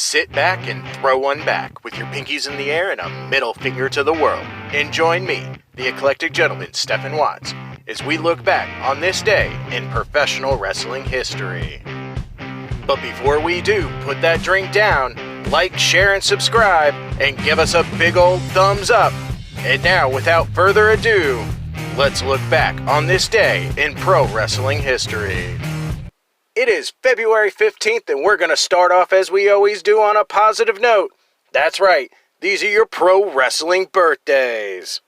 Sit back and throw one back with your pinkies in the air and a middle finger to the world. And join me, the eclectic gentleman Stephen Watts, as we look back on this day in professional wrestling history. But before we do, put that drink down, like, share, and subscribe, and give us a big old thumbs up. And now, without further ado, let's look back on this day in pro wrestling history. It is February 15th, and we're going to start off as we always do on a positive note. That's right, these are your pro wrestling birthdays.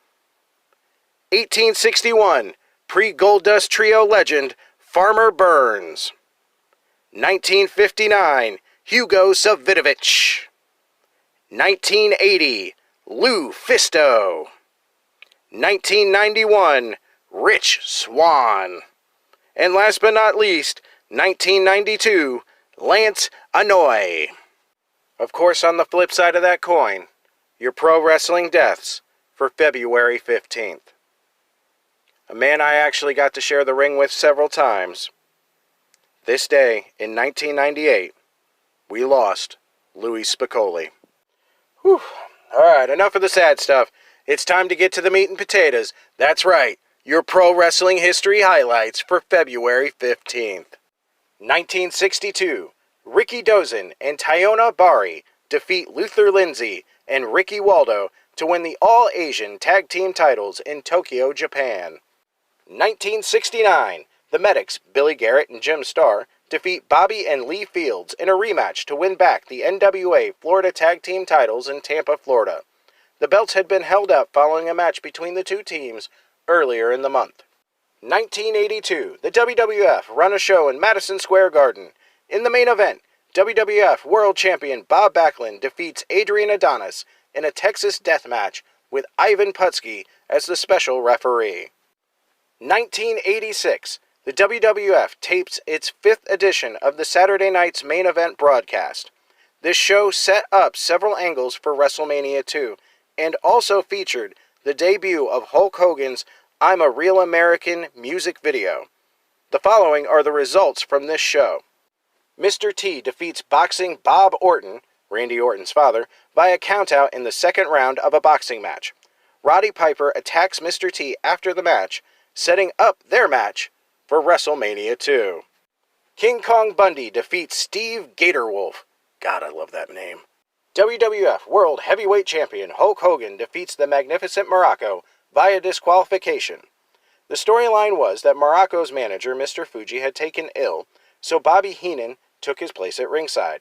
1861, pre-Goldust Trio legend, Farmer Burns. 1959, Hugo Savinovich. 1980, Lou Fisto. 1991, Rich Swann. And last but not least, 1992, Lance Anoa'i. Of course, on the flip side of that coin, your pro wrestling deaths for February 15th. A man I actually got to share the ring with several times. This day, in 1998, we lost Louis Spicolli. Whew. Alright, enough of the sad stuff. It's time to get to the meat and potatoes. That's right, your pro wrestling history highlights for February 15th. 1962, Ricky Dozan and Tyona Bari defeat Luther Lindsay and Ricky Waldo to win the All-Asian Tag Team titles in Tokyo, Japan. 1969, the Medics, Billy Garrett and Jim Starr, defeat Bobby and Lee Fields in a rematch to win back the NWA Florida Tag Team titles in Tampa, Florida. The belts had been held up following a match between the two teams earlier in the month. 1982, the WWF run a show in Madison Square Garden. In the main event, WWF World Champion Bob Backlund defeats Adrian Adonis in a Texas death match with Ivan Putski as the special referee. 1986, the WWF tapes its 5th edition of the Saturday Night's Main Event broadcast. This show set up several angles for WrestleMania 2 and also featured the debut of Hulk Hogan's I'm a Real American music video. The following are the results from this show. Mr. T defeats boxing Bob Orton, Randy Orton's father, by a countout in the second round of a boxing match. Roddy Piper attacks Mr. T after the match, setting up their match for WrestleMania 2. King Kong Bundy defeats Steve Gatorwolf. God, I love that name. WWF World Heavyweight Champion Hulk Hogan defeats the Magnificent Muraco via disqualification. The storyline was that Muraco's manager, Mr. Fuji, had taken ill, so Bobby Heenan took his place at ringside.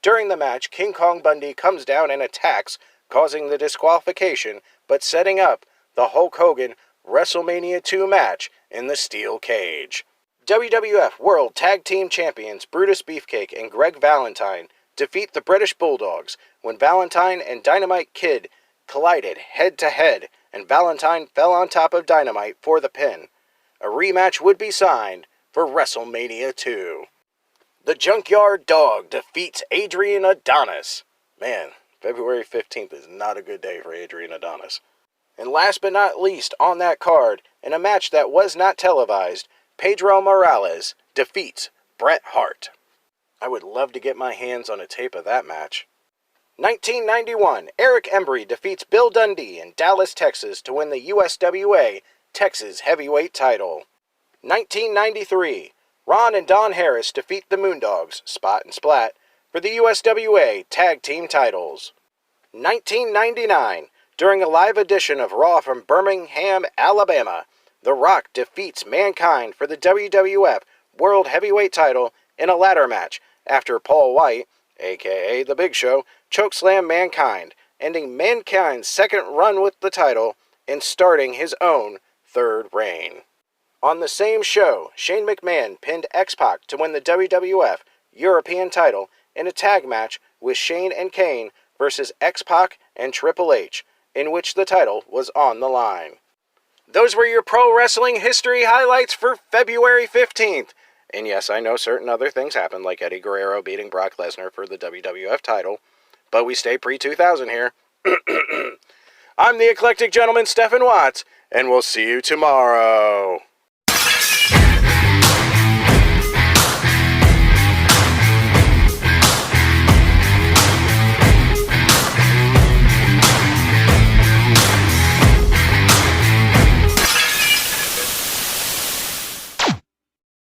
During the match, King Kong Bundy comes down and attacks, causing the disqualification, but setting up the Hulk Hogan WrestleMania 2 match in the steel cage. WWF World Tag Team Champions Brutus Beefcake and Greg Valentine defeat the British Bulldogs when Valentine and Dynamite Kid collided head-to-head and Valentine fell on top of Dynamite for the pin. A rematch would be signed for WrestleMania 2. The Junkyard Dog defeats Adrian Adonis. Man, February 15th is not a good day for Adrian Adonis. And last but not least on that card, in a match that was not televised, Pedro Morales defeats Bret Hart. I would love to get my hands on a tape of that match. 1991, Eric Embry defeats Bill Dundee in Dallas, Texas to win the USWA Texas Heavyweight title. 1993, Ron and Don Harris defeat the Moondogs, Spot and Splat, for the USWA Tag Team titles. 1999, during a live edition of Raw from Birmingham, Alabama, The Rock defeats Mankind for the WWF World Heavyweight title in a ladder match after Paul White, aka The Big Show, chokeslammed Mankind, ending Mankind's second run with the title and starting his own third reign. On the same show, Shane McMahon pinned X-Pac to win the WWF European title in a tag match with Shane and Kane versus X-Pac and Triple H, in which the title was on the line. Those were your pro wrestling history highlights for February 15th. And yes, I know certain other things happened, like Eddie Guerrero beating Brock Lesnar for the WWF title, but we stay pre-2000 here. I'm the eclectic gentleman, Stephen Watts, and we'll see you tomorrow.